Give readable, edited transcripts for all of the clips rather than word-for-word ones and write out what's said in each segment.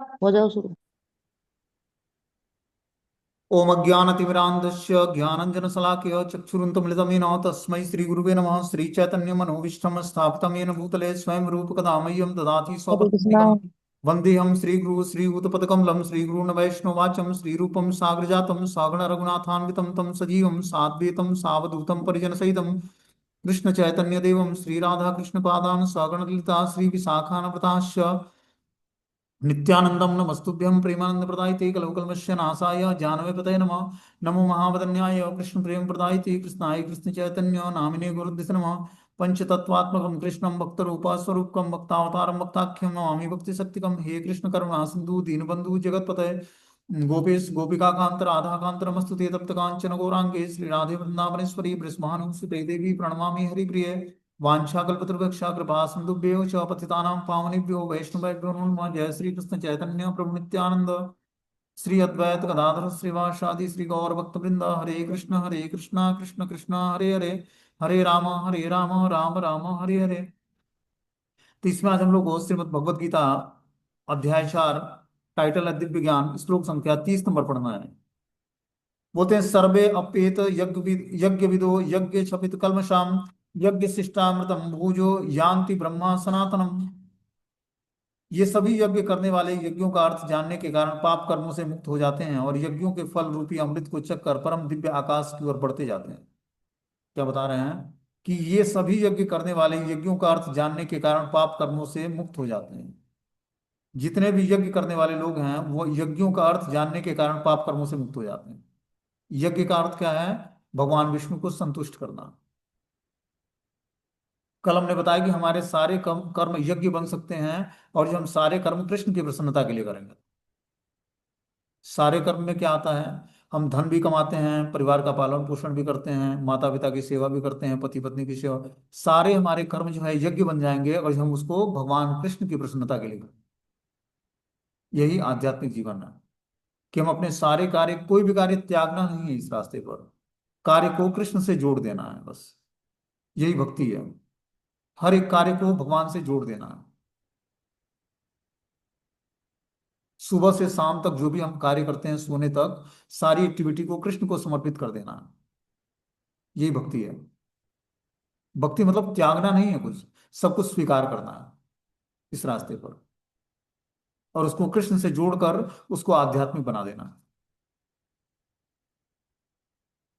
हो जाओ शुरू। ओम अज्ञानतिमिरान्धस्य ज्ञानञ्जनशलाकया चक्षुरुन्मिलितं येन तस्मै श्रीगुरुवे नमः। श्रीचैतन्यमनोभीष्टं स्थापितं येन भूतले स्वयं रूपकदा मह्यं ददाति हरे कृष्णा। स्वपदान्तिकं। वन्देऽहं श्रीगुरु श्रीयुतपदकमलं श्रीगुरून् वैष्णवाचं श्रीरूपं साग्रजातं सागण रघुनाथान्वितं तं सजीवं साद्वैतं सावधूतं परिजनसहितं कृष्णचैतन्यदेवं श्रीराधाकृष्णपादान् सागणललिता श्रीविशाखान्विताश्च नित्यानंदम नमस्तुभ्यं प्रेमानंद प्रदायते कलौकल्मस्य नाशाय जानवे नमः। नमो महावदन्याय कृष्ण प्रेम प्रदायते कृष्णाय कृष्ण चैतन्य नामिने गुरुदिस नमः। पंचतत्वात्मकं कृष्णं भक्तरूपा स्वरूपकं भक्तावतारं भक्ताख्यं नमामि भक्ति शक्तिकं। हे कृष्ण करुणा सिंधु दीनबंधु जगतपते गोपेश गोपिका कांत राधा कांत नमस्तुते तप्त कांचन गौरांगे श्री राधे वृंदावनेश्वरी बृषभानुसुते देवी प्रणमामि हरिप्रिये। वाञ्छाकल्पतरुभ्यक्षा कृपा सिन्धुभ्यो च पतितानां पावनेभ्यो वैष्णवेभ्यो नमो नमः। जय श्री कृष्ण चैतन्य प्रभु नित्यानंद श्री अद्वैत गदाधर श्रीवासादि श्री गौर भक्तवृंद। हरे कृष्णा कृष्ण कृष्णा हरे हरे, हरे राम राम राम हरे हरे। तो इसमें आज हम लोग श्रीमद् भगवद गीता अध्याय 4 टाइटल है दिव्य ज्ञान, श्लोक संख्या 30 नंबर पढ़ना है। बोलते हैं सर्वे अपेत यज्ञ विदो यज्ञ क्षपित कल्मषाम यज्ञ शिष्टामृतम भूजो यान्ति ब्रह्मा सनातनम। ये सभी यज्ञ करने वाले यज्ञों का अर्थ जानने के कारण पाप कर्मों से मुक्त हो जाते हैं और यज्ञों के फल रूपी अमृत को चखकर परम दिव्य आकाश की ओर बढ़ते जाते हैं। क्या बता रहे हैं कि ये सभी यज्ञ करने वाले यज्ञों का अर्थ जानने के कारण पाप कर्मों से मुक्त हो जाते हैं। जितने भी यज्ञ करने वाले लोग हैं वो यज्ञों का अर्थ जानने के कारण पाप कर्मों से मुक्त हो जाते हैं। यज्ञ का अर्थ क्या है? भगवान विष्णु को संतुष्ट करना। कल हमने बताया कि हमारे सारे कर्म कर्म यज्ञ बन सकते हैं और जो हम सारे कर्म कृष्ण की प्रसन्नता के लिए करेंगे। सारे कर्म में क्या आता है? हम धन भी कमाते हैं, परिवार का पालन पोषण भी करते हैं, माता पिता की सेवा भी करते हैं, पति पत्नी की सेवा। सारे हमारे कर्म जो है यज्ञ बन जाएंगे और हम उसको भगवान कृष्ण की प्रसन्नता के लिए करें। यही आध्यात्मिक जीवन है कि हम अपने सारे कार्य, कोई भी कार्य त्यागना नहीं है इस रास्ते पर। कार्य को कृष्ण से जोड़ देना है बस। यही भक्ति है। हर एक कार्य को भगवान से जोड़ देना है। सुबह से शाम तक जो भी हम कार्य करते हैं, सोने तक सारी एक्टिविटी को कृष्ण को समर्पित कर देना है। यही भक्ति है। भक्ति मतलब त्यागना नहीं है कुछ, सब कुछ स्वीकार करना है इस रास्ते पर और उसको कृष्ण से जोड़कर उसको आध्यात्मिक बना देना।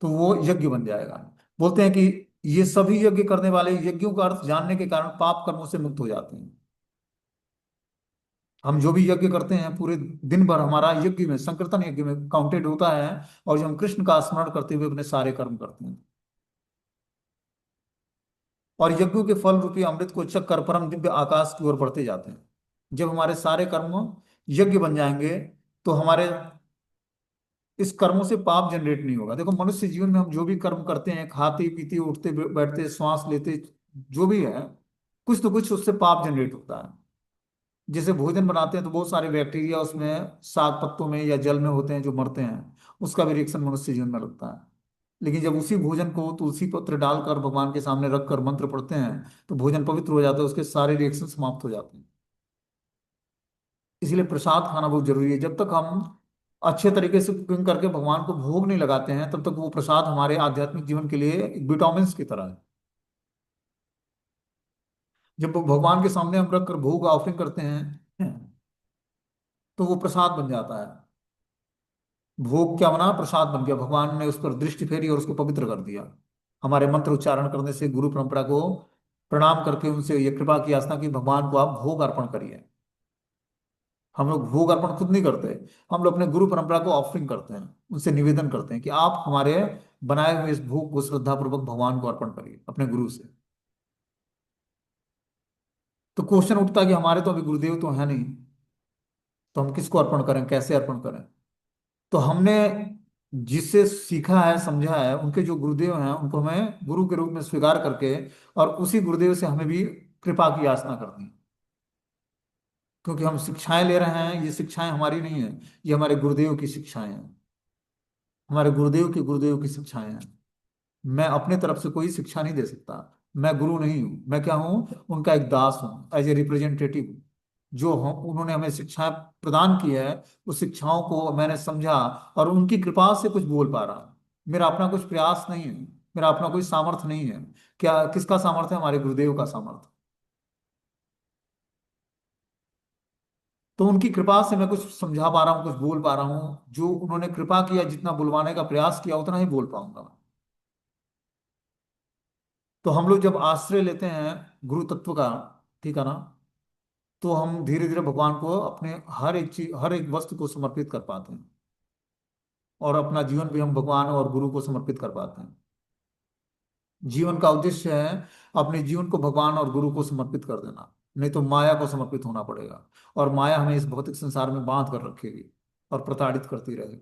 तो वो यज्ञ बन जाएगा। बोलते हैं कि ये सभी यज्ञ करने वाले यज्ञों का अर्थ जानने के कारण पाप कर्मों से मुक्त हो जाते हैं। हम जो भी यज्ञ करते हैं पूरे दिन भर हमारा यज्ञ में, संकीर्तन यज्ञ में काउंटेड होता है और जो हम कृष्ण का स्मरण करते हुए अपने सारे कर्म करते हैं और यज्ञों के फल रूपी अमृत को चख कर परम दिव्य आकाश की ओर बढ़ते जाते हैं। जब हमारे सारे कर्म यज्ञ बन जाएंगे तो हमारे इस कर्मों से पाप जनरेट नहीं होगा। देखो मनुष्य जीवन में हम जो भी कर्म करते हैं, खाते पीते उठते बैठते श्वास लेते, जो भी है, कुछ तो कुछ उससे पाप जनरेट होता है। जैसे भोजन बनाते हैं तो बहुत सारे बैक्टीरिया उसमें साग पत्तों में या जल में होते हैं जो मरते हैं, उसका भी रिएक्शन मनुष्य जीवन में लगता है। लेकिन जब उसी भोजन को तुलसी पत्र डालकर भगवान के सामने रखकर मंत्र पढ़ते हैं तो भोजन पवित्र हो जाता है, उसके सारे रिएक्शन समाप्त हो जाते हैं। इसलिए प्रसाद खाना बहुत जरूरी है। जब तक हम अच्छे तरीके से कुकिंग करके भगवान को भोग नहीं लगाते हैं तब तक वो प्रसाद हमारे आध्यात्मिक जीवन के लिए एक विटामिन की तरह है। जब वो भगवान के सामने हम रखकर भोग ऑफरिंग करते हैं तो वो प्रसाद बन जाता है। भोग क्या बना? प्रसाद बन गया। भगवान ने उस पर दृष्टि फेरी और उसको पवित्र कर दिया। हमारे मंत्र उच्चारण करने से, गुरु परंपरा को प्रणाम करके उनसे ये कृपा की याचना कि भगवान को आप भोग अर्पण करिए। हम लोग भोग अर्पण खुद नहीं करते, हम लोग अपने गुरु परंपरा को ऑफरिंग करते हैं, उनसे निवेदन करते हैं कि आप हमारे बनाए हुए इस भोग को श्रद्धा पूर्वक भगवान को अर्पण करिए अपने गुरु से। तो क्वेश्चन उठता है कि हमारे तो अभी गुरुदेव तो है नहीं, तो हम किसको अर्पण करें, कैसे अर्पण करें? तो हमने जिससे सीखा है, समझा है, उनके जो गुरुदेव हैं उनको हमें गुरु के रूप में स्वीकार करके और उसी गुरुदेव से हमें भी कृपा की याचना करनी है। क्योंकि हम शिक्षाएं ले रहे हैं, ये शिक्षाएं हमारी नहीं है, ये हमारे गुरुदेव की शिक्षाएं हैं। हमारे गुरुदेव की शिक्षाएं हैं। मैं अपने तरफ से कोई शिक्षा नहीं दे सकता। मैं गुरु नहीं हूं। मैं क्या हूं? उनका एक दास हूं, एज ए रिप्रेजेंटेटिव। जो हम उन्होंने हमें शिक्षाएं प्रदान की है, उस शिक्षाओं को मैंने समझा और उनकी कृपा से कुछ बोल पा रहा हूं। मेरा अपना कुछ प्रयास नहीं है, मेरा अपना कोई सामर्थ्य नहीं है। क्या किसका सामर्थ्य है? हमारे गुरुदेव का सामर्थ्य। तो उनकी कृपा से मैं कुछ समझा पा रहा हूँ, कुछ बोल पा रहा हूँ। जो उन्होंने कृपा किया, जितना बुलवाने का प्रयास किया उतना ही बोल पाऊंगा। तो हम लोग जब आश्रय लेते हैं गुरु तत्व का, ठीक है ना, तो हम धीरे धीरे भगवान को अपने हर एक चीज, हर एक वस्तु को समर्पित कर पाते हैं। और अपना जीवन भी हम भगवान और गुरु को समर्पित कर पाते हैं। जीवन का उद्देश्य है अपने जीवन को भगवान और गुरु को समर्पित कर देना, नहीं तो माया को समर्पित होना पड़ेगा। और माया हमें इस भौतिक संसार में बांध कर रखेगी और प्रताड़ित करती रहेगी।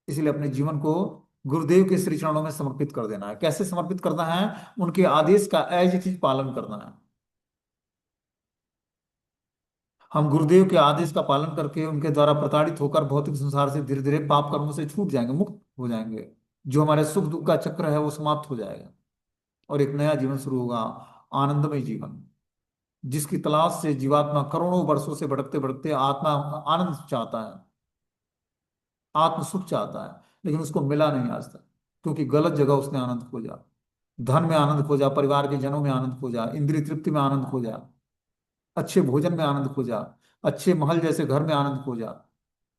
इसलिए अपने जीवन को गुरुदेव के श्री चरणों में समर्पित कर देना है। कैसे समर्पित करना है? उनके आदेश का एज इट इज पालन करना है। हम गुरुदेव के आदेश का पालन करके उनके द्वारा प्रताड़ित होकर भौतिक संसार से धीरे धीरे पाप कर्मों से छूट जाएंगे, मुक्त हो जाएंगे। जो हमारे सुख दुख का चक्र है वो समाप्त हो जाएगा और एक नया जीवन शुरू होगा, आनंदमय जीवन, जिसकी तलाश से जीवात्मा करोड़ों वर्षों से भटकते भटकते आत्मा आनंद चाहता है, आत्म सुख चाहता है, लेकिन उसको मिला नहीं आज तक, क्योंकि गलत जगह उसने आनंद खोजा। धन में आनंद खोजा, परिवार के जनों में आनंद खोजा, इंद्रिय तृप्ति में आनंद खोजा, अच्छे भोजन में आनंद खोजा, अच्छे महल जैसे घर में आनंद खोजा,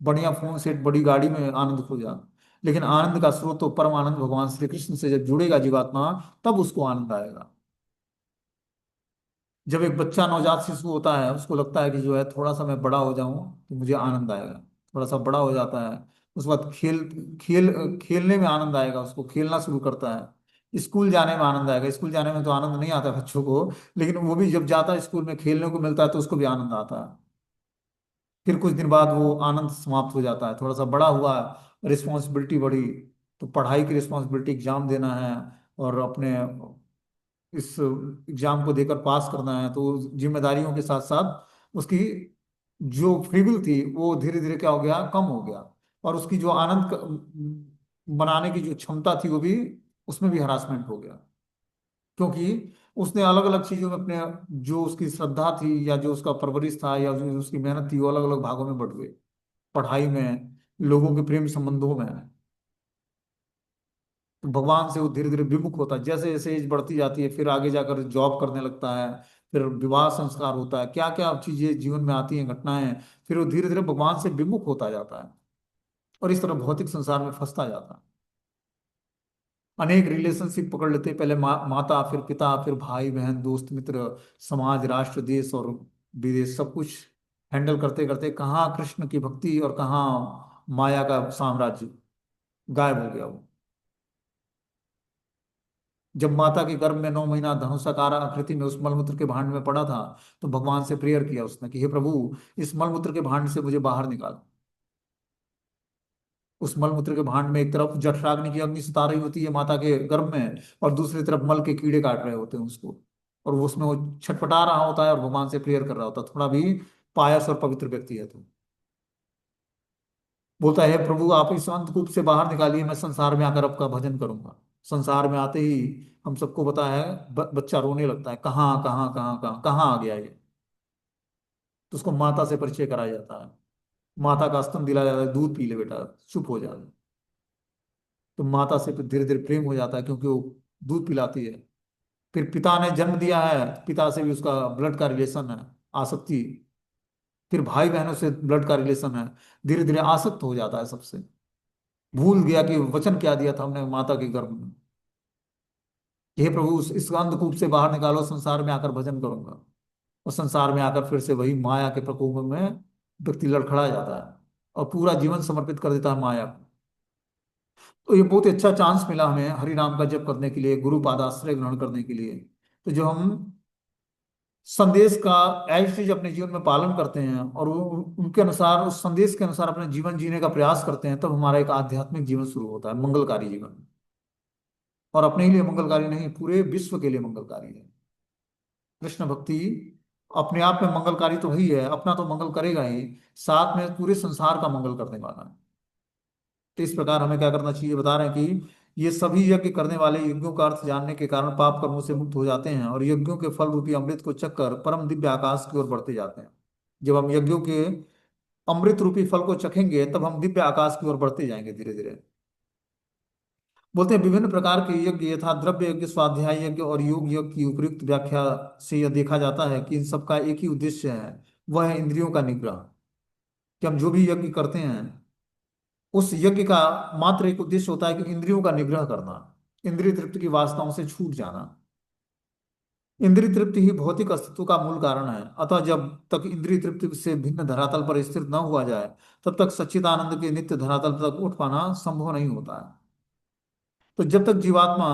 बढ़िया फोन सेट, बड़ी गाड़ी में आनंद खोजा। लेकिन आनंद का स्रोत तो परम आनंद भगवान श्री कृष्ण से जब जुड़ेगा जीवात्मा, तब उसको आनंद आएगा। जब एक बच्चा नवजात शिशु होता है, उसको लगता है कि जो है थोड़ा सा मैं बड़ा हो जाऊं तो मुझे आनंद आएगा। थोड़ा सा बड़ा हो जाता है, उसके बाद खेल खेल खेलने में आनंद आएगा, उसको खेलना शुरू करता है। स्कूल जाने में आनंद आएगा। स्कूल जाने में तो आनंद नहीं आता बच्चों को, लेकिन वो भी जब जाता है स्कूल में, खेलने को मिलता है तो उसको भी आनंद आता है। फिर कुछ दिन बाद वो आनंद समाप्त हो जाता है। थोड़ा सा बड़ा हुआ, रिस्पॉन्सिबिलिटी बढ़ी, तो पढ़ाई की रिस्पॉन्सिबिलिटी, एग्जाम देना है और अपने इस एग्जाम को देकर पास करना है, तो जिम्मेदारियों के साथ साथ उसकी जो फ्रीविल थी वो धीरे धीरे क्या हो गया, कम हो गया। और उसकी जो बनाने की जो क्षमता थी वो भी, उसमें भी हरासमेंट हो गया। क्योंकि उसने अलग अलग चीजों में अपने, जो उसकी श्रद्धा थी या जो उसका परवरिश था या जो उसकी मेहनत थी, वो अलग अलग भागों में बट गई। पढ़ाई में, लोगों के प्रेम संबंधों में। तो भगवान से वो धीरे धीरे विमुख होता है। जैसे जैसे एज बढ़ती जाती है, फिर आगे जाकर जॉब करने लगता है, फिर विवाह संस्कार होता है, क्या क्या चीजें जीवन में आती हैं, घटनाएं। फिर वो धीरे धीरे भगवान से विमुख होता जाता है और इस तरह भौतिक संसार में फंसता जाता है। अनेक रिलेशनशिप पकड़ लेते हैं, पहले माता, फिर पिता, फिर भाई बहन, दोस्त मित्र, समाज, राष्ट्र, देश और विदेश, सब कुछ हैंडल करते करते कहाँ कृष्ण की भक्ति और कहाँ माया का साम्राज्य, गायब हो गया वो। जब माता के गर्भ में 9 महीना धनुषाकार आकृति में उस मलमूत्र के भांड में पड़ा था, तो भगवान से प्रेयर किया उसने कि हे प्रभु, इस मलमूत्र के भांड से मुझे बाहर निकाल। उस मलमूत्र के भांड में एक तरफ जठराग्नि की अग्नि सुता रही होती है माता के गर्भ में, और दूसरी तरफ मल के कीड़े काट रहे होते हैं उसको। और वो उसमें वो छटपटा रहा होता है और भगवान से प्रेयर कर रहा होता है, थोड़ा भी पायस और पवित्र व्यक्ति है तो। बोलता है, "हे प्रभु, आप इस अंधकूप से बाहर निकालिए, मैं संसार में आकर आपका भजन करूंगा।" संसार में आते ही हम सबको पता है, बच्चा रोने लगता है, कहाँ कहाँ कहाँ कहाँ कहाँ आ गया ये। तो उसको माता से परिचय कराया जाता है, माता का स्तन दिलाया जाता है, दूध पी ले बेटा, चुप हो जा। तो माता से धीरे धीरे प्रेम हो जाता है, क्योंकि वो दूध पिलाती है। फिर पिता ने जन्म दिया है, पिता से भी उसका ब्लड का रिलेशन है, आसक्ति। फिर भाई बहनों से ब्लड का रिलेशन है। धीरे धीरे आसक्त हो जाता है सबसे, भूल गया कि वचन क्या दिया था हमने माता के गर्भ में। हे प्रभु, इस अंधकूप से बाहर निकालो, संसार में आकर भजन करूंगा। और संसार में आकर फिर से वही माया के प्रकोप में व्यक्ति लड़खड़ा जाता है और पूरा जीवन समर्पित कर देता है माया को। तो ये बहुत ही अच्छा चांस मिला हमें हरि नाम का जप करने के लिए, गुरु पादाश्रय ग्रहण करने के लिए। तो जो हम संदेश का एज चीज अपने जीवन में पालन करते हैं और वो उनके अनुसार, उस संदेश के अनुसार अपने जीवन जीने का प्रयास करते हैं, तब हमारा एक आध्यात्मिक जीवन शुरू होता है, मंगलकारी जीवन। और अपने ही लिए मंगलकारी नहीं, पूरे विश्व के लिए मंगलकारी है। कृष्ण भक्ति अपने आप में मंगलकारी तो वही है, अपना तो मंगल करेगा ही, साथ में पूरे संसार का मंगल करने वाला है। तो इस प्रकार हमें क्या करना चाहिए, बता रहे हैं कि ये सभी यज्ञ करने वाले यज्ञों का अर्थ जानने के कारण पाप कर्मों से मुक्त हो जाते हैं और यज्ञों के फल रूपी अमृत को चखकर परम दिव्य आकाश की ओर बढ़ते जाते हैं। जब हम यज्ञों के अमृत रूपी फल को चखेंगे तब हम दिव्य आकाश की ओर बढ़ते जाएंगे धीरे धीरे। बोलते हैं विभिन्न प्रकार के यज्ञ यथा द्रव्य यज्ञ, स्वाध्याय यज्ञ और योग यज्ञ की उपयुक्त व्याख्या से यह देखा जाता है कि इन सबका एक ही उद्देश्य है, वह है इंद्रियों का निग्रह। कि हम जो भी यज्ञ करते हैं उस यज्ञ का मात्र एक उद्देश्य होता है कि इंद्रियों का निग्रह करना, इंद्रिय तृप्ति की वासनाओं से छूट जाना। इंद्रिय तृप्ति ही भौतिक अस्तित्व का मूल कारण है, अतः जब तक इंद्रिय तृप्ति से भिन्न धरातल पर स्थिर न हुआ जाए तब तक सच्चिदानंद के नित्य धरातल तक उठ पाना संभव नहीं होता है। तो जब तक जीवात्मा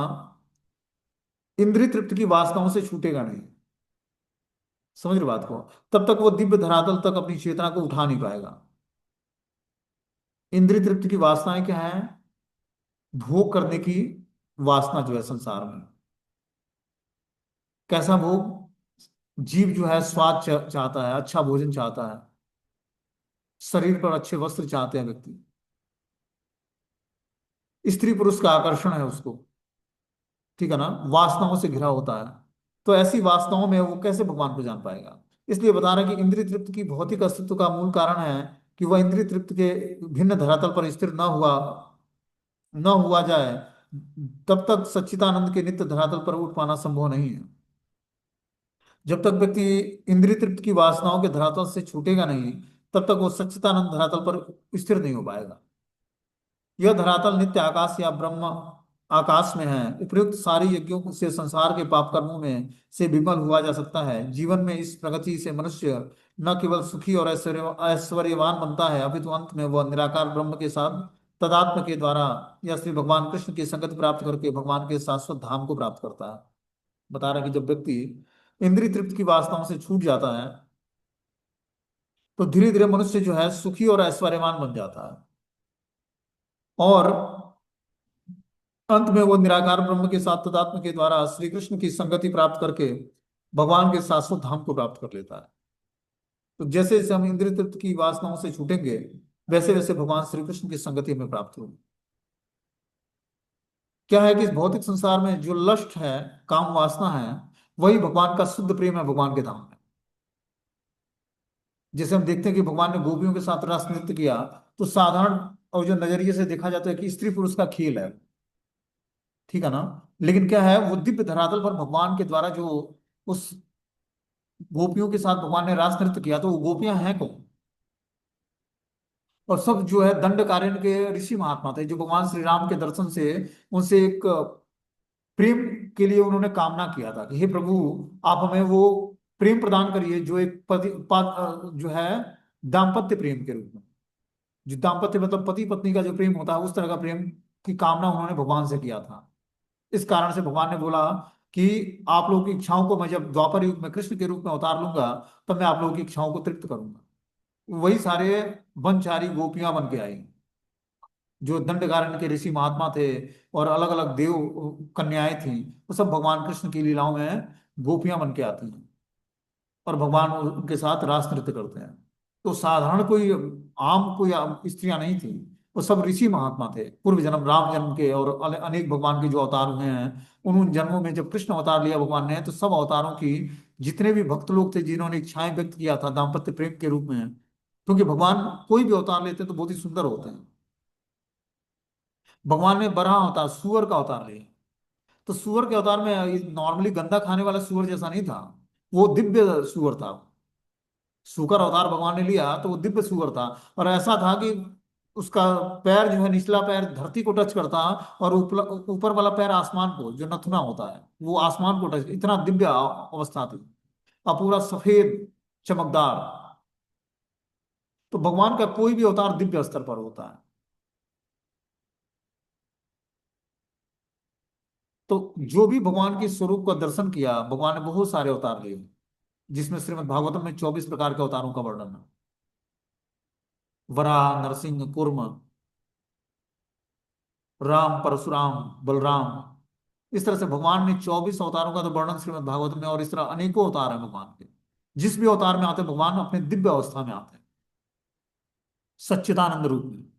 इंद्रिय तृप्ति की वासनाओं से छूटेगा नहीं, समझ रहे बात को, तब तक वो दिव्य धरातल तक अपनी चेतना को उठा नहीं पाएगा। इंद्रिय तृप्ति की वासनाएं क्या है? भोग करने की वासना जो है संसार में। कैसा भोग? जीव जो है स्वाद चाहता है, अच्छा भोजन चाहता है, शरीर पर अच्छे वस्त्र चाहते हैं व्यक्ति, स्त्री पुरुष का आकर्षण है उसको, ठीक है ना, वासनाओं से घिरा होता है। तो ऐसी वासनाओं में वो कैसे भगवान को जान पाएगा? इसलिए बता रहे हैं कि इंद्रिय तृप्ति की भौतिक अस्तित्व का मूल कारण है कि वह इंद्रिय तृप्ति के भिन्न धरातल पर स्थिर न हुआ जाए, तब तक सच्चिदानंद के नित्य धरातल पर उठ पाना संभव नहीं है। जब तक व्यक्ति इंद्रिय तृप्ति की वासनाओं के धरातल से छूटेगा नहीं, तब तक वो सच्चिदानंद धरातल पर स्थिर नहीं हो पाएगा। यह धरातल नित्य आकाश या ब्रह्म आकाश में है। उपयुक्त सारी यज्ञों से संसार के पाप कर्मों में से विमल हुआ जा सकता है। जीवन में इस प्रगति से मनुष्य न केवल सुखी और ऐश्वर्यवान बनता है, अपितु अंत में वह निराकार ब्रह्म के साथ तदात्म के द्वारा या श्री भगवान कृष्ण की संगति प्राप्त करके भगवान के शाश्वत धाम को प्राप्त करता है। बता रहा है कि जब व्यक्ति इंद्रिय तृप्ति की वासनाओं से छूट जाता है तो धीरे धीरे मनुष्य जो है सुखी और ऐश्वर्यवान बन जाता है, और अंत में वो निराकार ब्रह्म के साथ तदात्म के द्वारा श्री कृष्ण की संगति प्राप्त करके भगवान के शाश्वत धाम को प्राप्त कर लेता है। तो जैसे जैसे हम इंद्रिय तृप्ति की वासनाओं से छूटेंगे वैसे वैसे भगवान श्री कृष्ण की संगति में प्राप्त होगी। क्या है कि इस भौतिक संसार में जो लस्ट है, काम वासना है, वही भगवान का शुद्ध प्रेम है भगवान के धाम में। जैसे हम देखते हैं कि भगवान ने गोपियों के साथ रस नृत्य किया, तो साधारण और जो नजरिए से देखा जाता है कि स्त्री पुरुष का खेल है, ठीक है ना, लेकिन क्या है, वो दिव्य धरातल पर भगवान के द्वारा जो उस गोपियों के साथ भगवान ने रास नृत्य किया, तो वो गोपियां हैं कौन? और सब जो है दंडकारण्य के ऋषि महात्मा थे, जो भगवान श्री राम के दर्शन से उनसे एक प्रेम के लिए उन्होंने कामना किया था कि हे प्रभु, आप हमें वो प्रेम प्रदान करिए जो एक जो है दाम्पत्य प्रेम के रूप में, जो दाम्पत्य मतलब पति पत्नी का जो प्रेम होता है उस तरह का प्रेम की कामना उन्होंने भगवान से किया था। इस कारण से भगवान ने बोला कि आप लोगों की इच्छाओं को मैं जब द्वापर युग में कृष्ण के रूप में उतार लूंगा तब मैं आप लोगों की इच्छाओं को तृप्त करूंगा। वही सारे वनचारी गोपियां बन के आई, जो दंडकारण्य के ऋषि महात्मा थे और अलग अलग देव कन्याएं थी, वो सब भगवान कृष्ण की लीलाओं में गोपियां बन के आती हैं और भगवान उनके साथ रास नृत्य करते हैं। तो साधारण कोई आम कोई स्त्रियां नहीं थी, वो सब ऋषि महात्मा थे, पूर्व जन्म राम जन्म के और अनेक भगवान के जो अवतार हुए हैं, उन जन्मों में जब कृष्ण अवतार लिया भगवान ने, तो सब अवतारों की जितने भी भक्त लोग थे जिन्होंने इच्छाएं व्यक्त किया था दाम्पत्य प्रेम के रूप में, क्योंकि भगवान कोई भी अवतार लेते हैं तो बहुत ही सुंदर होते हैं। भगवान ने बराह अवतार सुअर का अवतार लिया, तो सुअर के अवतार में नॉर्मली गंदा खाने वाला सुअर जैसा नहीं था, वो दिव्य सुअर था। सुकर अवतार भगवान ने लिया तो वो दिव्य सुअर था, और ऐसा था कि उसका पैर जो है निचला पैर धरती को टच करता, और ऊपर ऊपर वाला पैर आसमान को, जो नथुना होता है वो आसमान को टच, इतना दिव्य अवस्था थी, और पूरा सफेद चमकदार। तो भगवान का कोई भी अवतार दिव्य स्तर पर होता है। तो जो भी भगवान के स्वरूप का दर्शन किया, भगवान ने बहुत सारे अवतार लिए, जिसमें श्रीमद् भागवतम में 24 प्रकार के अवतारों का वर्णन है। वराह, नरसिंह, कूर्म, राम, परशुराम, बलराम, इस तरह से भगवान ने 24 अवतारों का तो वर्णन श्रीमद् भागवत में, और इस तरह अनेकों अवतार हैं भगवान के। जिस भी अवतार में आते हैं भगवान अपने दिव्य अवस्था में आते हैं, सच्चिदानंद रूप में।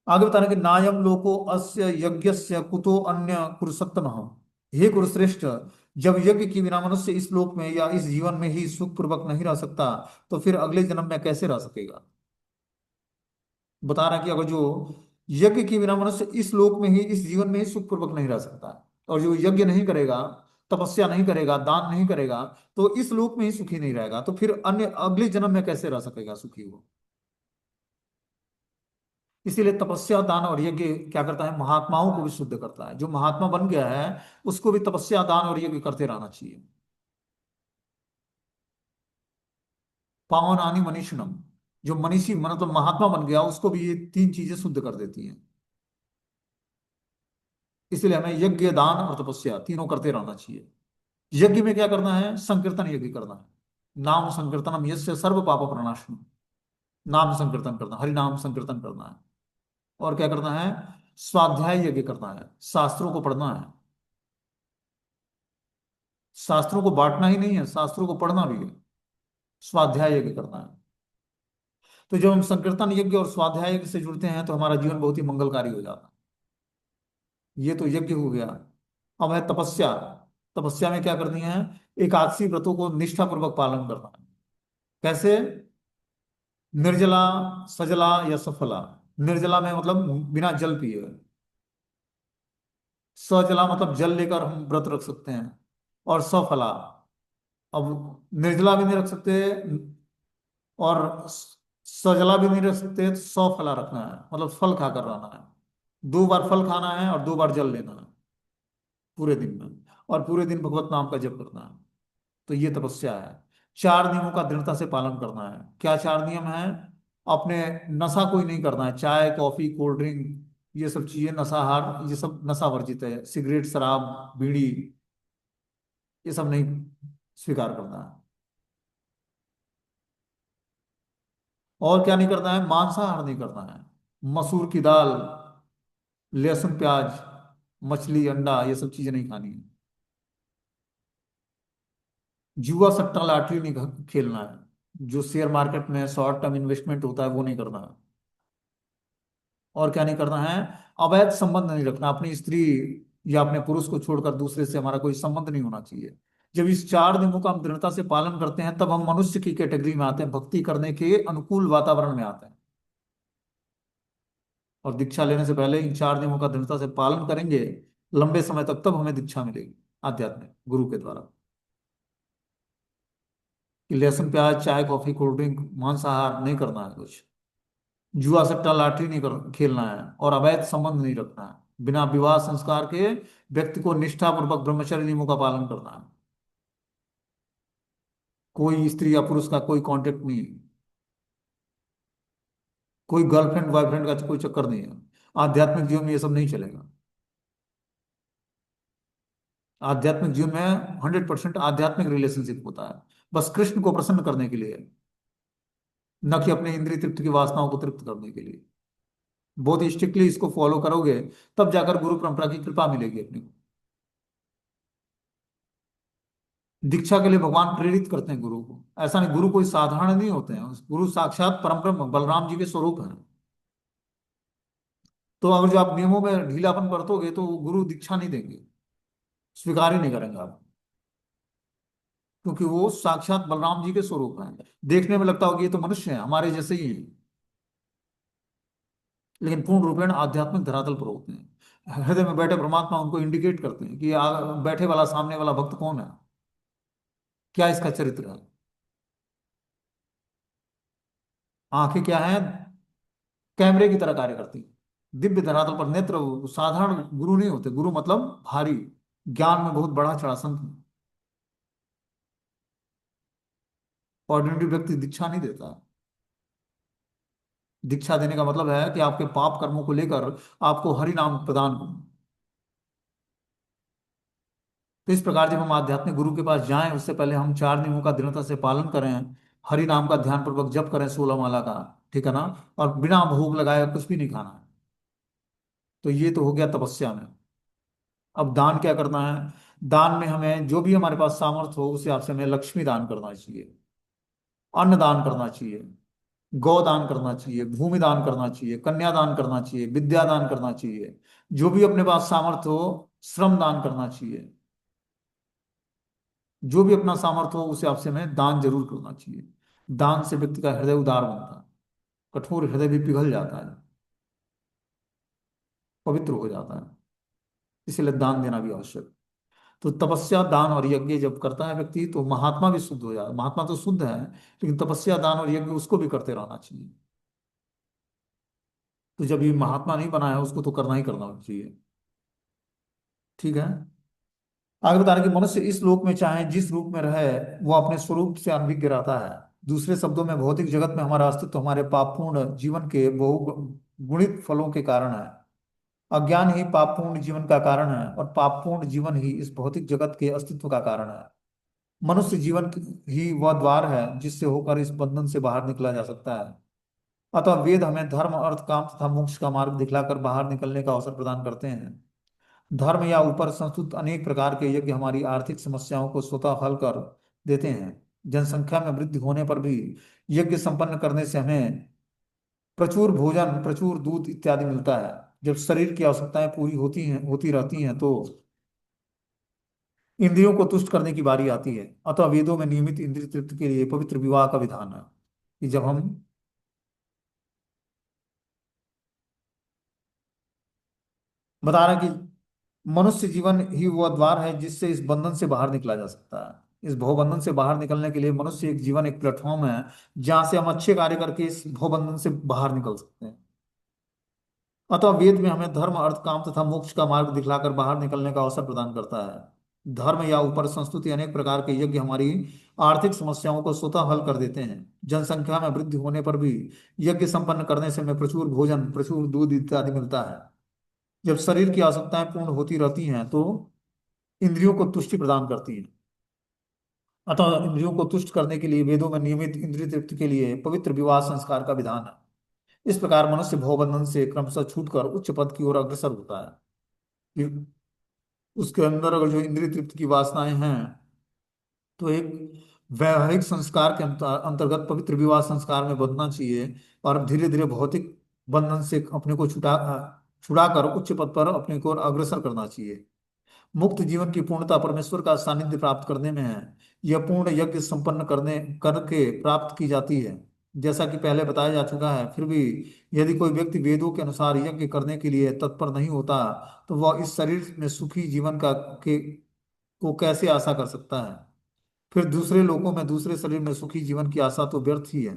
आगे बता रहे कि नायम लोको अस्य यज्ञस्य कुतो अन्य कुरुसत्तमः। हे कुरुश्रेष्ठ, जब यज्ञ के बिना मनुष्य इस लोक में या इस जीवन में ही सुख पूर्वक नहीं रह सकता, तो फिर अगले जन्म में कैसे रह सकेगा? बता रहा कि अगर जो यज्ञ के बिना मनुष्य इस लोक में ही, इस जीवन में ही सुख पूर्वक नहीं रह सकता, और जो यज्ञ नहीं करेगा, तपस्या नहीं करेगा, दान नहीं करेगा, तो इस लोक में ही सुखी नहीं रहेगा, तो फिर अन्य अगले जन्म में कैसे रह सकेगा सुखी वो? इसीलिए तपस्या, दान और यज्ञ क्या करता है, महात्माओं को भी शुद्ध करता है। जो महात्मा बन गया है उसको भी तपस्या, दान और यज्ञ करते रहना चाहिए। पावन आनी मनीषिणम, जो मनीषी मतलब महात्मा बन गया उसको भी ये तीन चीजें शुद्ध कर देती हैं। इसलिए हमें यज्ञ, दान और तपस्या तीनों करते रहना चाहिए। यज्ञ में क्या करना है, संकीर्तन यज्ञ करना है। नाम संकीर्तनम यस्य सर्व पाप प्रणाशनम। नाम संकीर्तन करना, हरि नाम संकीर्तन करना है। और क्या करना है, स्वाध्याय यज्ञ करना है, शास्त्रों को पढ़ना है। शास्त्रों को बांटना ही नहीं है, शास्त्रों को पढ़ना भी है। स्वाध्याय यज्ञ करना है। तो जब हम संकीर्तन यज्ञ और स्वाध्याय यज्ञ से जुड़ते हैं तो हमारा जीवन बहुत ही मंगलकारी हो जाता है। ये तो यज्ञ हो गया। अब है तपस्या। तपस्या में क्या करनी है, एकादशी व्रतों को निष्ठापूर्वक पालन करना है। कैसे? निर्जला, सजला या सफला। निर्जला में मतलब बिना जल पिए। सजला मतलब जल लेकर हम व्रत रख सकते हैं। और सफला, अब निर्जला भी नहीं रख सकते और सजला भी नहीं रख सकते, तो सौ फला रखना है, मतलब फल खाकर रहना है। 2 बार फल खाना है और 2 बार जल लेना है पूरे दिन में। और पूरे दिन भगवत नाम का जप करना है। तो ये तपस्या है। 4 नियमों का दृढ़ता से पालन करना है। क्या 4 नियम है? अपने नशा कोई नहीं करना है, चाय कॉफी कोल्ड ड्रिंक ये सब चीजें नशाहार, ये सब नशा वर्जित है। सिगरेट, शराब, बीड़ी, ये सब नहीं स्वीकार करना है। और क्या नहीं करना है, मांसाहार नहीं करना है। मसूर की दाल, लहसुन प्याज, मछली, अंडा, ये सब चीजें नहीं खानी है। जुआ सट्टा लॉटरी नहीं खेलना है। जो शेयर मार्केट में शॉर्ट टर्म इन्वेस्टमेंट होता है वो नहीं करना है। और क्या नहीं करना है, अवैध संबंध नहीं रखना। अपनी स्त्री या अपने पुरुष को छोड़कर दूसरे से हमारा कोई संबंध नहीं होना चाहिए। जब इस 4 नियमों का हम दृढ़ता से पालन करते हैं तब हम मनुष्य की कैटेगरी में आते हैं, भक्ति करने के अनुकूल वातावरण में आते हैं। और दीक्षा लेने से पहले इन 4 नियमों का दृढ़ता से पालन करेंगे लंबे समय तक, तब हमें दीक्षा मिलेगी आध्यात्मिक गुरु के द्वारा। कि लहसुन प्याज, चाय कॉफी कोल्ड ड्रिंक, मांसाहार नहीं करना है कुछ। जुआ सट्टा लॉटरी नहीं खेलना है। और अवैध संबंध नहीं रखना है। बिना विवाह संस्कार के व्यक्ति को निष्ठापूर्वक ब्रह्मचर्य नियमों का पालन करना है। कोई स्त्री या पुरुष का कोई कांटेक्ट नहीं है। कोई गर्लफ्रेंड बॉयफ्रेंड का कोई चक्कर नहीं है। आध्यात्मिक जीवन में ये सब नहीं चलेगा। आध्यात्मिक जीवन में 100% आध्यात्मिक रिलेशनशिप होता है, बस कृष्ण को प्रसन्न करने के लिए, न कि अपने इंद्रिय तृप्ति की वासनाओं को तृप्त करने के लिए। बहुत स्ट्रिक्टली इसको फॉलो करोगे तब जाकर गुरु परंपरा की कृपा मिलेगी अपने को। दीक्षा के लिए भगवान प्रेरित करते हैं गुरु को। ऐसा नहीं, गुरु कोई साधारण नहीं होते हैं, गुरु साक्षात परम ब्रह्म बलराम जी के स्वरूप हैं। तो अगर जो आप नियमों में ढीलापन बरतोगे तो गुरु दीक्षा नहीं देंगे, स्वीकार ही नहीं करेंगे आप। क्योंकि वो साक्षात बलराम जी के स्वरूप हैं। देखने में लगता होगा ये तो मनुष्य हैं, हमारे जैसे ही हैं, लेकिन पूर्ण रूपेण आध्यात्मिक धरातल पर होते हैं। हृदय में बैठे परमात्मा उनको इंडिकेट करते हैं कि बैठे वाला सामने वाला भक्त कौन है, क्या इसका चरित्र है। आंखें क्या है, कैमरे की तरह कार्य करती हैं। दिव्य धरातल पर नेत्र। साधारण गुरु नहीं होते, गुरु मतलब भारी, ज्ञान में बहुत बड़ा चढ़ा संत। ऑर्डिनरी व्यक्ति दीक्षा नहीं देता। दीक्षा देने का मतलब है कि आपके पाप कर्मों को लेकर आपको हरि नाम प्रदान करूं। तो इस प्रकार जब हम आध्यात्मिक गुरु के पास जाएं उससे पहले हम 4 नियमों का दृढ़ता से पालन करें। हरि नाम का ध्यान पूर्वक जप करें 16 माला का। ठीक है ना? और बिना भूख लगाए कुछ भी नहीं खाना है। तो ये तो हो गया तपस्या में। अब दान क्या करना है? दान में हमें जो भी हमारे पास सामर्थ्य हो उस हिसाब से हमें लक्ष्मी दान करना चाहिए, अन्न दान करना चाहिए, गौ दान करना चाहिए, भूमि दान करना चाहिए, कन्या दान करना चाहिए, विद्या दान करना चाहिए। जो भी अपने पास सामर्थ्य हो श्रम दान करना चाहिए। जो भी अपना सामर्थ्य हो उसे आपसे में दान जरूर करना चाहिए। दान से व्यक्ति का हृदय उदार बनता है, कठोर हृदय भी पिघल जाता है, पवित्र हो जाता है। इसलिए दान देना भी आवश्यक है। तो तपस्या, दान और यज्ञ जब करता है व्यक्ति तो महात्मा भी शुद्ध हो जाता है। महात्मा तो शुद्ध है, लेकिन तपस्या, दान और यज्ञ उसको भी करते रहना चाहिए। तो जब ये महात्मा नहीं बना है उसको तो करना ही करना चाहिए। ठीक है। आगे बता रहे कि मनुष्य इस लोक में चाहे जिस रूप में रहे, वो अपने स्वरूप से अनभिज्ञ रहता है। दूसरे शब्दों में भौतिक जगत में हमारा अस्तित्व हमारे पापपूर्ण जीवन के बहुगुणित फलों के कारण है। अज्ञान ही पापपूर्ण जीवन का कारण है, और पापपूर्ण जीवन ही इस भौतिक जगत के अस्तित्व का कारण है। मनुष्य जीवन ही वह द्वार है जिससे होकर इस बंधन से बाहर निकला जा सकता है। अतः वेद हमें धर्म, अर्थ, काम तथा मोक्ष का मार्ग दिखलाकर बाहर निकलने का अवसर प्रदान करते हैं। धर्म या ऊपर संस्तुत अनेक प्रकार के यज्ञ हमारी आर्थिक समस्याओं को स्वतः हल कर देते हैं। जनसंख्या में वृद्धि होने पर भी यज्ञ संपन्न करने से हमें प्रचुर भोजन, प्रचुर दूध इत्यादि मिलता है। जब शरीर की आवश्यकताएं पूरी होती रहती हैं तो इंद्रियों को तुष्ट करने की बारी आती है। अतः वेदों में नियमित इंद्रिय तृप्ति के लिए पवित्र विवाह का विधान है, कि जब हम बता रहे हैं कि मनुष्य जीवन ही वह द्वार है जिससे इस बंधन से बाहर निकला जा सकता है। इस भवबंधन से बाहर निकलने के लिए मनुष्य एक जीवन एक प्लेटफॉर्म है जहां से हम अच्छे कार्य करके इस भवबंधन से बाहर निकल सकते हैं। अतः वेद में हमें धर्म, अर्थ, काम तथा मोक्ष का मार्ग दिखलाकर बाहर निकलने का अवसर प्रदान करता है। धर्म या ऊपर संस्तुति अनेक प्रकार के यज्ञ हमारी आर्थिक समस्याओं को स्वतः हल कर देते हैं। जनसंख्या में वृद्धि होने पर भी यज्ञ संपन्न करने से हमें प्रचुर भोजन, प्रचुर दूध इत्यादि मिलता है। जब शरीर की आवश्यकताएं पूर्ण होती रहती हैं तो इंद्रियों को तुष्टि प्रदान करती हैं। अतः इंद्रियों को तुष्ट करने के लिए वेदों में नियमित इंद्रिय तृप्ति के लिए पवित्र विवाह संस्कार का विधान है। इस प्रकार मनुष्य भवबंधन से क्रमशः छूटकर उच्च पद की ओर अग्रसर होता है। कि उसके अंदर अगर जो इंद्रिय तृप्ति की वासनाएं हैं तो एक वैवाहिक संस्कार के अंतर्गत पवित्र विवाह संस्कार में बंधना चाहिए, और धीरे धीरे भौतिक बंधन से अपने को छुड़ाकर उच्च पद पर अपने को अग्रसर करना चाहिए। मुक्त जीवन की पूर्णता परमेश्वर का सानिध्य प्राप्त करने में है। यह पूर्ण यज्ञ संपन्न करने करके प्राप्त की जाती है, जैसा कि पहले बताया जा चुका है। फिर भी यदि कोई व्यक्ति वेदों के अनुसार यज्ञ करने के लिए तत्पर नहीं होता तो वह इस शरीर में सुखी जीवन को कैसे आशा कर सकता है। फिर दूसरे लोकों में दूसरे शरीर में सुखी जीवन की आशा तो व्यर्थ ही है।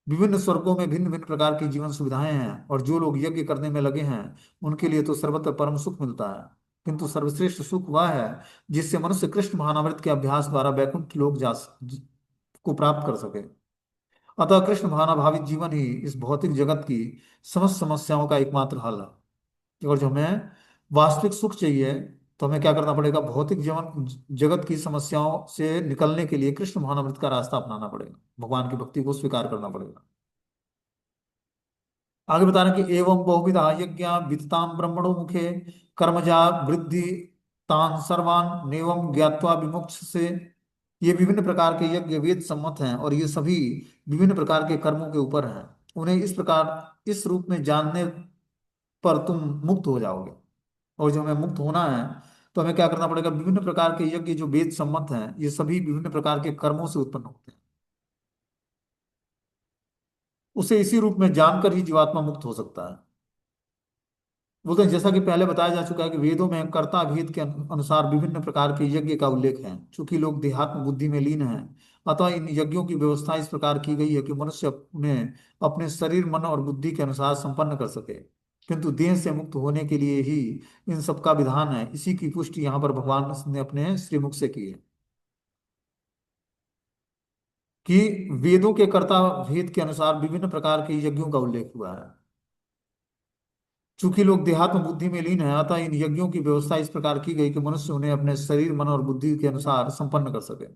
विभिन्न स्वर्गों में भिन्न भिन्न प्रकार की जीवन सुविधाएं हैं, और जो लोग यज्ञ करने में लगे हैं उनके लिए तो सर्वत्र परम सुख मिलता है। किंतु सर्वश्रेष्ठ सुख वह है जिससे मनुष्य कृष्ण भावनामृत के अभ्यास द्वारा वैकुंठ लोक को प्राप्त कर सके। अतः कृष्ण भावना भावित जीवन ही इस भौतिक जगत की समस्त समस्याओं का एकमात्र हल है। और जो हमें वास्तविक सुख चाहिए तो हमें क्या करना पड़ेगा? भौतिक जीवन जगत की समस्याओं से निकलने के लिए कृष्ण भावनामृत का रास्ता अपनाना पड़ेगा, भगवान की भक्ति को स्वीकार करना पड़ेगा। आगे बता रहे हैं कि एवं बहुविधा यज्ञ वित्ताम ब्रह्मणो मुखे कर्मजा वृद्धि तान सर्वान नेवम ज्ञात्वा विमुक्त से। ये विभिन्न प्रकार के यज्ञ वेद सम्मत हैं, और ये सभी विभिन्न प्रकार के कर्मों के ऊपर हैं। उन्हें इस प्रकार इस रूप में जानने पर तुम मुक्त हो जाओगे। और जो हमें मुक्त होना है तो हमें क्या करना पड़ेगा? विभिन्न प्रकार के यज्ञ जो वेद सम्मत हैं ये सभी विभिन्न प्रकार के कर्मों से उत्पन्न होते हैं। उसे इसी रूप में जानकर ही जीवात्मा मुक्त हो सकता है। बोलते हैं जैसा कि पहले बताया जा चुका है कि वेदों में कर्ता भेद के अनुसार विभिन्न प्रकार के यज्ञ का उल्लेख है। चूंकि लोग देहात्म बुद्धि में लीन हैं, अतः इन यज्ञों की व्यवस्था इस प्रकार की गई है कि मनुष्य उन्हें अपने शरीर, मन और बुद्धि के अनुसार संपन्न कर सके। किंतु देह से मुक्त होने के लिए ही इन सब का विधान है। इसी की पुष्टि यहाँ पर भगवान ने अपने श्रीमुख से की है कि वेदों के कर्ता भेद के अनुसार विभिन्न प्रकार के यज्ञों का उल्लेख हुआ है। चूंकि लोग देहात्म बुद्धि में लीन है, अतः इन यज्ञों की व्यवस्था इस प्रकार की गई कि मनुष्य उन्हें अपने शरीर, मन और बुद्धि के अनुसार संपन्न कर सके।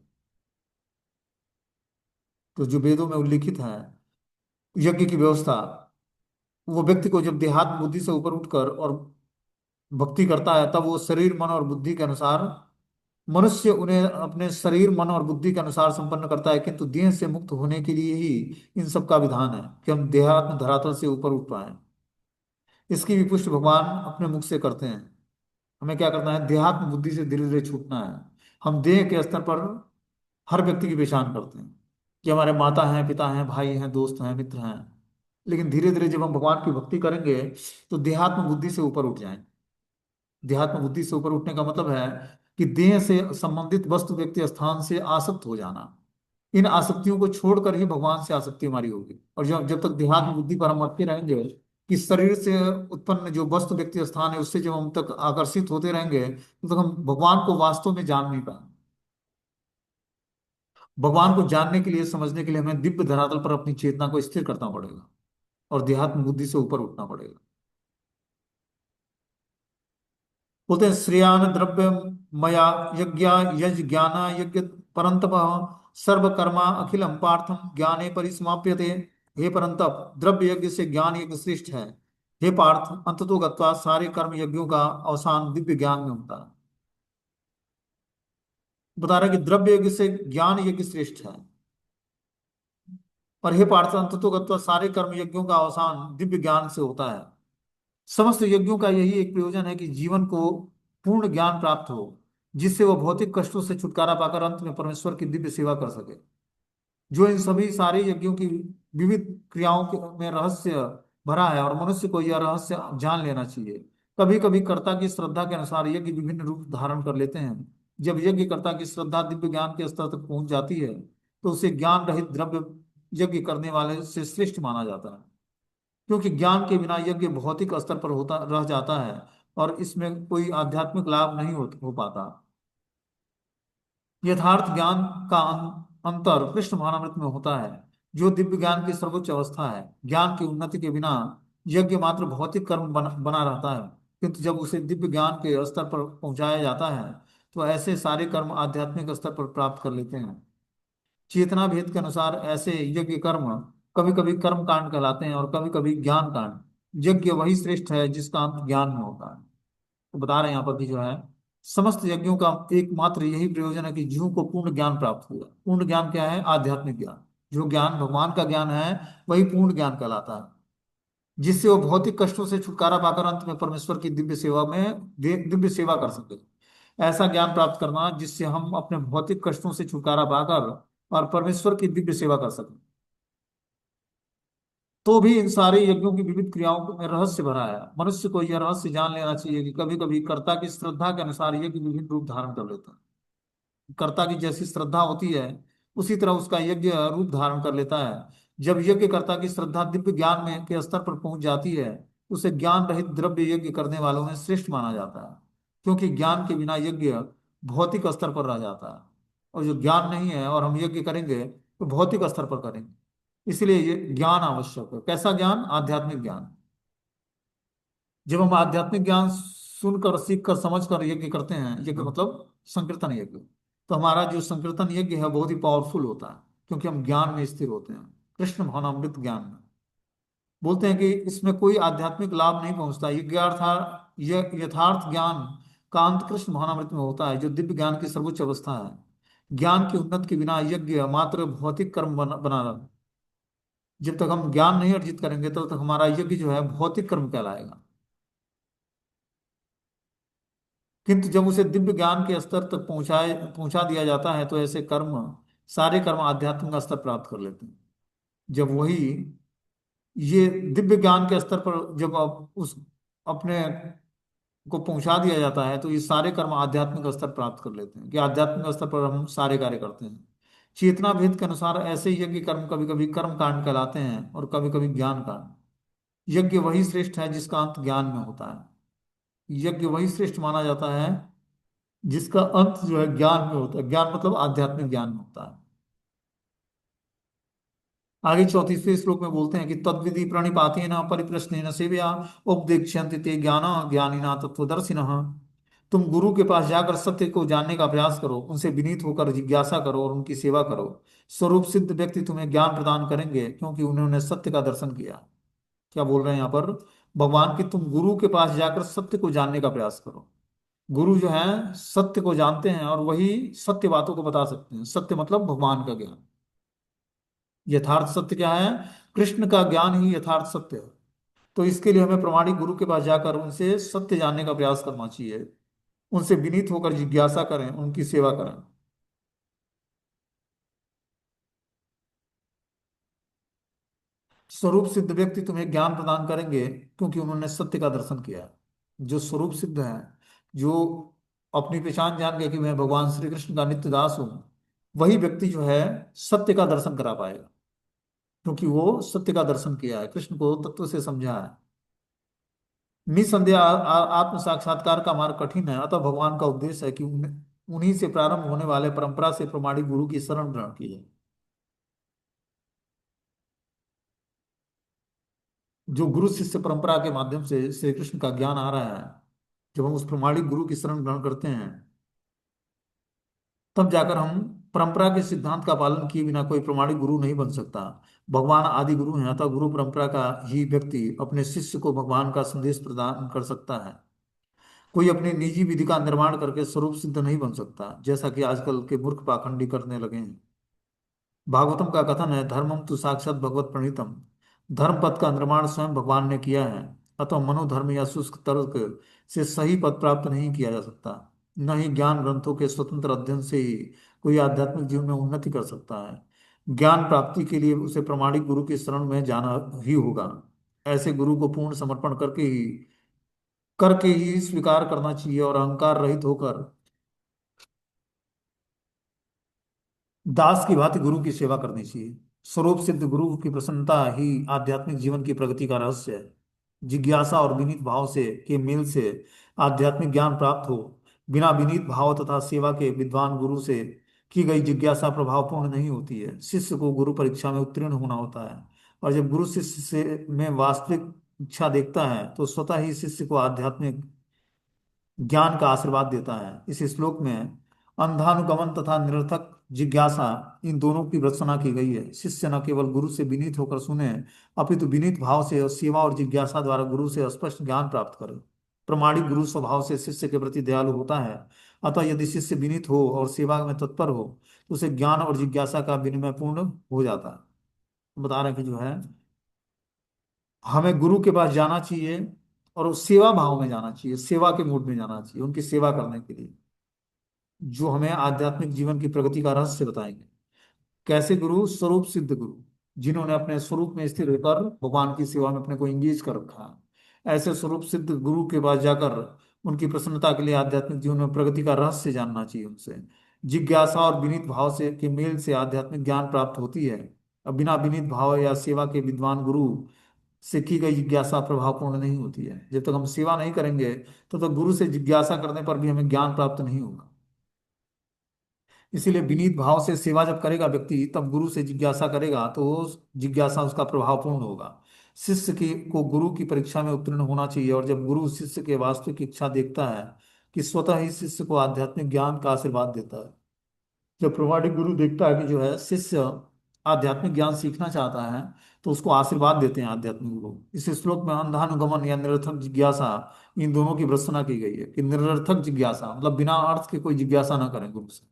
तो जो वेदों में उल्लिखित है यज्ञ की व्यवस्था, वो व्यक्ति को जब देहात्म बुद्धि से ऊपर उठकर और भक्ति करता है तब वो शरीर, मन और बुद्धि के अनुसार मनुष्य उन्हें अपने शरीर, मन और बुद्धि के अनुसार संपन्न करता है। किंतु देह से मुक्त होने के लिए ही इन सब का विधान है कि हम देहात्म धरातल से ऊपर उठ पाए। इसकी भी पुष्टि भगवान अपने मुख से करते हैं। हमें क्या करना है? देहात्म बुद्धि से धीरे धीरे छूटना है। हम देह के स्तर पर हर व्यक्ति की पहचान करते हैं कि हमारे माता हैं, पिता हैं, भाई हैं, दोस्त हैं, मित्र हैं। लेकिन धीरे धीरे जब हम भगवान की भक्ति करेंगे तो देहात्म बुद्धि से ऊपर उठ जाएंगे। देहात्म बुद्धि से ऊपर उठने का मतलब है कि देह से संबंधित वस्तु, व्यक्ति, स्थान से आसक्त हो जाना। इन आसक्तियों को छोड़कर ही भगवान से आसक्ति हमारी होगी। और जब जब तक देहात्म बुद्धि पर हम अटके रहेंगे कि शरीर से उत्पन्न जो वस्तु, व्यक्ति, स्थान है उससे जब हम तक आकर्षित होते रहेंगे तो तक हम भगवान को वास्तव में जान नहीं पाएंगे। भगवान को जानने के लिए, समझने के लिए हमें दिव्य धरातल पर अपनी चेतना को स्थिर करना पड़ेगा और देहात्म बुद्धि से ऊपर उठना पड़ेगा। बोलते हैं श्रेयान द्रव्य मया यज्ञ यज ज्ञान यज्ञ परंतप सर्व कर्मा अखिलम पार्थम ज्ञाने परिसमाप्यते। हे परंतप, द्रव्य यज्ञ से ज्ञान यज्ञ श्रेष्ठ है। हे पार्थ, अंततो गत्वा सारे कर्म यज्ञों का अवसान दिव्य ज्ञान में होता है। बता रहा है कि द्रव्य यज्ञ से ज्ञान यज्ञ श्रेष्ठ है। और हे पार्थ, अंततो गत्वा सारे कर्म यज्ञों का अवसान दिव्य ज्ञान से होता है। समस्त यज्ञों का यही एक प्रयोजन है कि जीवन को पूर्ण ज्ञान प्राप्त हो, जिससे वह भौतिक कष्टों से छुटकारा पाकर अंत में परमेश्वर की दिव्य सेवा कर सके। जो इन सभी सारे यज्ञों की विविध क्रियाओं में रहस्य भरा है, और मनुष्य को यह रहस्य जान लेना चाहिए। कभी कभी कर्ता की श्रद्धा के अनुसार यज्ञ विभिन्न रूप धारण कर लेते हैं। जब यज्ञ कर्ता की श्रद्धा दिव्य ज्ञान के स्तर तक पहुंच जाती है तो उसे ज्ञान रहित द्रव्य यज्ञ करने वाले से श्रेष्ठ माना जाता है। क्योंकि ज्ञान के बिना यज्ञ भौतिक स्तर पर होता रह जाता है और इसमें कोई आध्यात्मिक लाभ नहीं हो पाता। यथार्थ ज्ञान का अंतर कृष्ण भावनामृत में होता है, जो दिव्य ज्ञान की सर्वोच्च अवस्था है। ज्ञान की उन्नति के बिना यज्ञ मात्र भौतिक कर्म बना रहता है, किंतु जब उसे दिव्य ज्ञान के स्तर पर पहुंचाया जाता है तो ऐसे सारे कर्म आध्यात्मिक स्तर पर प्राप्त कर लेते हैं। चेतना भेद के अनुसार ऐसे यज्ञ कर्म कभी कभी कर्म कांड कहलाते हैं और कभी कभी ज्ञान कांड। यज्ञ वही श्रेष्ठ है जिसका अंत ज्ञान में होता है। तो बता रहे हैं यहाँ पर कि जो है समस्त यज्ञों का एकमात्र यही प्रयोजन है कि जीव को पूर्ण ज्ञान प्राप्त होगा। पूर्ण ज्ञान क्या है? आध्यात्मिक ज्ञान। जो ज्ञान भगवान का ज्ञान है वही पूर्ण ज्ञान कहलाता है, जिससे वो भौतिक कष्टों से छुटकारा पाकर अंत में परमेश्वर की दिव्य सेवा में दिव्य सेवा कर सके। ऐसा ज्ञान प्राप्त करना जिससे हम अपने भौतिक कष्टों से छुटकारा पाकर और परमेश्वर की दिव्य सेवा कर सकें। तो भी इन सारे यज्ञों की विविध क्रियाओं में रहस्य भरा है। मनुष्य को यह रहस्य जान लेना चाहिए कि कभी कभी कर्ता की श्रद्धा के अनुसार यज्ञ विभिन्न रूप धारण कर लेता है। कर्ता की जैसी श्रद्धा होती है उसी तरह उसका यज्ञ रूप धारण कर लेता है। जब यज्ञ कर्ता की श्रद्धा दिव्य ज्ञान में के स्तर पर पहुंच जाती है उसे ज्ञान रहित द्रव्य यज्ञ करने वालों में श्रेष्ठ माना जाता है। क्योंकि ज्ञान के बिना यज्ञ भौतिक स्तर पर रह जाता है, और जो ज्ञान नहीं है और हम यज्ञ करेंगे तो भौतिक स्तर पर करेंगे। इसलिए ये ज्ञान आवश्यक है। कैसा ज्ञान? आध्यात्मिक ज्ञान। जब हम आध्यात्मिक ज्ञान सुनकर, सीखकर, समझकर यज्ञ करते हैं, यज्ञ मतलब संकीर्तन यज्ञ, तो हमारा जो संकीर्तन यज्ञ है बहुत ही पावरफुल होता है, क्योंकि हम ज्ञान में स्थिर होते हैं, कृष्ण भावनामृत ज्ञान में। बोलते हैं कि इसमें कोई आध्यात्मिक लाभ नहीं पहुंचता। यथार्थ ज्ञान का अंत कृष्ण भावनामृत में होता है, जो दिव्य ज्ञान की सर्वोच्च अवस्था है। ज्ञान की उन्नति के बिना यज्ञ मात्र भौतिक कर्म बना रहा। जब तक हम ज्ञान नहीं अर्जित करेंगे तब तक हमारा यज्ञ जो है भौतिक कर्म कहलाएगा। किंतु जब उसे दिव्य ज्ञान के स्तर तक पहुंचा दिया जाता है तो ऐसे कर्म, सारे कर्म आध्यात्मिक स्तर प्राप्त कर लेते हैं। जब वही ये दिव्य ज्ञान के स्तर पर जब उस अपने को पहुंचा दिया जाता है तो ये सारे कर्म आध्यात्मिक स्तर प्राप्त कर लेते हैं, कि आध्यात्मिक स्तर पर हम सारे कार्य करते हैं। चेतना भेद के अनुसार ऐसे यज्ञ कर्म कभी कभी कर्म कांड कहलाते हैं और कभी कभी ज्ञान कांड। यज्ञ वही श्रेष्ठ है जिसका अंत ज्ञान में होता है। यज्ञ वही श्रेष्ठ माना जाता है जिसका अंत जो है ज्ञान में होता है। ज्ञान मतलब आध्यात्मिक ज्ञान में होता है। आगे 34वें श्लोक में बोलते हैं कि तद्विधि प्रणिपातेन परिप्रश्नेन सेवया उपदेक्ष्यन्ति ते ज्ञान ज्ञानिना तत्वदर्शिनः। तुम गुरु के पास जाकर सत्य को जानने का प्रयास करो, उनसे विनीत होकर जिज्ञासा करो और उनकी सेवा करो। स्वरूप सिद्ध व्यक्ति तुम्हें ज्ञान प्रदान करेंगे, क्योंकि उन्होंने सत्य का दर्शन किया। क्या बोल रहे हैं यहाँ पर भगवान? की तुम गुरु के पास जाकर सत्य को जानने का प्रयास करो। गुरु जो है सत्य को जानते हैं और वही सत्य बातों को बता सकते हैं। सत्य मतलब भगवान का ज्ञान। यथार्थ सत्य क्या है? कृष्ण का ज्ञान ही यथार्थ सत्य है। तो इसके लिए हमें प्रमाणिक गुरु के पास जाकर उनसे सत्य जानने का प्रयास करना चाहिए। उनसे विनीत होकर जिज्ञासा करें, उनकी सेवा करें। स्वरूप सिद्ध व्यक्ति तुम्हें ज्ञान प्रदान करेंगे क्योंकि उन्होंने सत्य का दर्शन किया। जो स्वरूप सिद्ध है, जो अपनी पहचान जान गए कि मैं भगवान श्री कृष्ण का नित्य दास हूं, वही व्यक्ति जो है सत्य का दर्शन करा पाएगा, क्योंकि वो सत्य का दर्शन किया है, कृष्ण को तत्व से समझा है। निसंदेह आत्म साक्षात्कार का मार्ग कठिन है, अतः भगवान का उद्देश्य है कि उन्हीं से प्रारंभ होने वाले परंपरा से प्रमाणित गुरु की शरण ग्रहण की है। जो गुरु शिष्य परंपरा के माध्यम से श्री कृष्ण का ज्ञान आ रहा है, जब हम उस प्रमाणिक गुरु की शरण ग्रहण करते हैं, तब जाकर हम परंपरा के सिद्धांत का पालन किए बिना कोई प्रमाणिक गुरु नहीं बन सकता। भगवान आदि गुरु हैं, अतः गुरु परंपरा का ही व्यक्ति अपने शिष्य को भगवान का संदेश प्रदान कर सकता है। कोई अपनी निजी विधि का निर्माण करके स्वरूप सिद्ध नहीं बन सकता, जैसा कि आजकल के मूर्ख पाखंडी करने लगे हैं। भागवतम का कथन है, धर्मम तु साक्षात भगवत प्रणीतम। धर्म पद का निर्माण स्वयं भगवान ने किया है, अतः मनोधर्म या शुष्क तर्क से सही पद प्राप्त नहीं किया जा सकता। न ही ज्ञान ग्रंथों के स्वतंत्र अध्ययन से ही कोई आध्यात्मिक जीवन में उन्नति कर सकता है। ज्ञान प्राप्ति के लिए उसे प्रमाणिक गुरु की शरण में जाना ही होगा। ऐसे गुरु को पूर्ण समर्पण करके ही स्वीकार करना चाहिए और अहंकार रहित होकर दास की भांति गुरु की सेवा करनी चाहिए। स्वरूप सिद्ध गुरु की प्रसन्नता ही आध्यात्मिक जीवन की प्रगति का रहस्य है। जिज्ञासा और विनीत भाव से के मेल से आध्यात्मिक ज्ञान प्राप्त हो। बिना विनीत भाव तथा सेवा के विद्वान गुरु से की गई जिज्ञासा प्रभावपूर्ण नहीं होती है। शिष्य को गुरु परीक्षा में उत्तीर्ण होना होता है, और जब गुरु शिष्य से में वास्तविक इच्छा देखता है तो स्वतः ही शिष्य को आध्यात्मिक ज्ञान का आशीर्वाद देता है। इस श्लोक में अंधानुगमन तथा निरर्थक जिज्ञासा, इन दोनों की रचना की गई है। शिष्य न केवल गुरु से विनीत होकर सुने, अपितु विनीत भाव से और सेवा और जिज्ञासा द्वारा गुरु से स्पष्ट ज्ञान प्राप्त करे। प्रमाणिक गुरु स्वभाव से शिष्य के प्रति दयालु होता है, अतः यदि शिष्य विनीत हो और सेवा में तत्पर हो तो उसे ज्ञान और जिज्ञासा का विनिमय पूर्ण हो जाता है। बता रहे हैं कि जो है, हमें गुरु के पास जाना चाहिए और उस सेवा भाव में जाना चाहिए, सेवा के मूड में जाना चाहिए, उनकी सेवा करने के लिए, जो हमें आध्यात्मिक जीवन की प्रगति का रहस्य बताएंगे। कैसे गुरु? स्वरूप सिद्ध गुरु, जिन्होंने अपने स्वरूप में स्थिर होकर भगवान की सेवा में अपने को इंगेज कर रखा है। ऐसे स्वरूप सिद्ध गुरु के पास जाकर उनकी प्रसन्नता के लिए आध्यात्मिक जीवन में प्रगति का रहस्य जानना चाहिए उनसे। जिज्ञासा और विनीत भाव से के मेल से आध्यात्मिक ज्ञान प्राप्त होती है। अब बिना विनीत भाव या सेवा के विद्वान गुरु से की गई जिज्ञासा प्रभावपूर्ण नहीं होती है। जब तक हम सेवा नहीं करेंगे तब तक गुरु से जिज्ञासा करने पर भी हमें ज्ञान प्राप्त नहीं होगा। इसीलिए विनीत भाव से सेवा जब करेगा व्यक्ति, तब गुरु से जिज्ञासा करेगा तो वो जिज्ञासा उसका प्रभावपूर्ण होगा। शिष्य की को गुरु की परीक्षा में उत्तीर्ण होना चाहिए, और जब गुरु शिष्य के वास्तविक इच्छा देखता है कि स्वतः ही शिष्य को आध्यात्मिक ज्ञान का आशीर्वाद देता है। जब प्रमाणिक गुरु देखता है कि जो है शिष्य आध्यात्मिक ज्ञान सीखना चाहता है, तो उसको आशीर्वाद देते हैं आध्यात्मिक गुरु। इस श्लोक में अंधानुगमन या निरर्थक जिज्ञासा, इन दोनों की भर्त्सना की गई है कि निरर्थक जिज्ञासा मतलब बिना अर्थ के कोई जिज्ञासा ना करें गुरु से।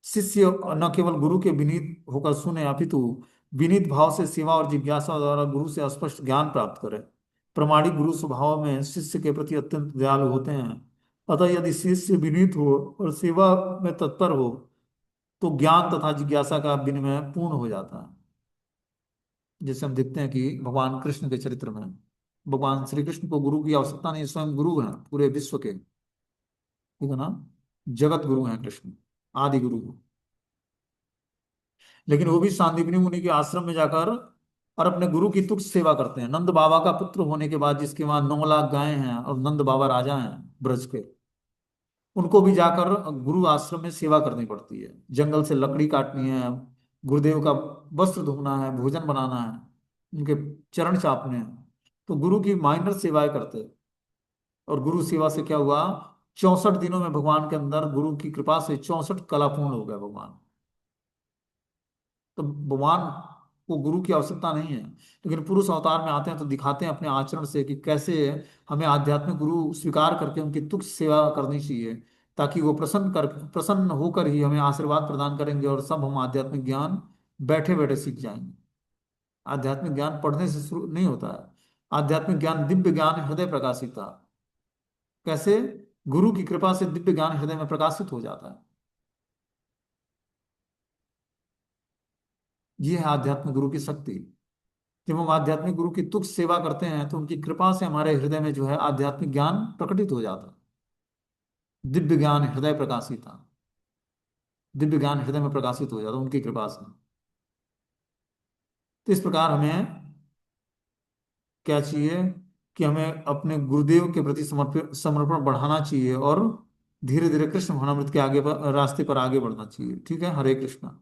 शिष्य न केवल गुरु के विनीत होकर सुने, अपितु विनीत भाव से सेवा और जिज्ञासा द्वारा गुरु से स्पष्ट ज्ञान प्राप्त करे। प्रमाणिक गुरु स्वभाव में शिष्य के प्रति अत्यंत दयालु होते हैं, अतः यदि शिष्य विनीत हो और सेवा में तत्पर हो तो ज्ञान तथा जिज्ञासा का विनिमय पूर्ण हो जाता है। जैसे हम देखते हैं कि भगवान कृष्ण के चरित्र में, भगवान श्री कृष्ण को गुरु की आवश्यकता नहीं, स्वयं गुरु हैं पूरे विश्व के, ठीक है ना। जगत गुरु हैं कृष्ण, आदि गुरु। लेकिन वो भी सांदीपनि मुनि के आश्रम में जाकर और अपने गुरु की तुच्छ सेवा करते हैं। नंद बाबा का पुत्र होने के बाद, जिसके वहां 9 लाख गायें हैं और नंद बाबा राजा हैं ब्रज के, उनको भी जाकर गुरु आश्रम में सेवा करनी पड़ती है। जंगल से लकड़ी काटनी है, गुरुदेव का वस्त्र धोना है, भोजन बनाना है, उनके चरण चापने हैं। तो गुरु की माइनर सेवाएं करते हैं। और गुरु सेवा से क्या हुआ? 64 दिनों में भगवान के अंदर गुरु की कृपा से 64 कला पूर्ण हो गया भगवान। तो भगवान को गुरु की आवश्यकता नहीं है, लेकिन पुरुष अवतार में आते हैं तो दिखाते हैं अपने आचरण से कि कैसे हमें आध्यात्मिक गुरु स्वीकार करके उनकी तुच्छ सेवा करनी चाहिए, ताकि वो प्रसन्न होकर ही हमें आशीर्वाद प्रदान करेंगे और सब हम आध्यात्मिक ज्ञान बैठे बैठे सीख जाएंगे। आध्यात्मिक ज्ञान पढ़ने से शुरू नहीं होता है। आध्यात्मिक ज्ञान दिव्य ज्ञान, हृदय प्रकाशिता। कैसे? गुरु की कृपा से दिव्य ज्ञान हृदय में प्रकाशित हो जाता है। ये है आध्यात्मिक गुरु की शक्ति। जब हम आध्यात्मिक गुरु की तुच्छ सेवा करते हैं तो उनकी कृपा से हमारे हृदय में जो है आध्यात्मिक ज्ञान प्रकटित हो जाता है। दिव्य ज्ञान हृदय प्रकाशित, दिव्य ज्ञान हृदय में प्रकाशित हो जाता है उनकी कृपा से। तो इस प्रकार हमें क्या चाहिए कि हमें अपने गुरुदेव के प्रति समर्पण बढ़ाना चाहिए और धीरे धीरे कृष्ण भावनामृत के आगे रास्ते पर आगे बढ़ना चाहिए। ठीक है, हरे कृष्णा।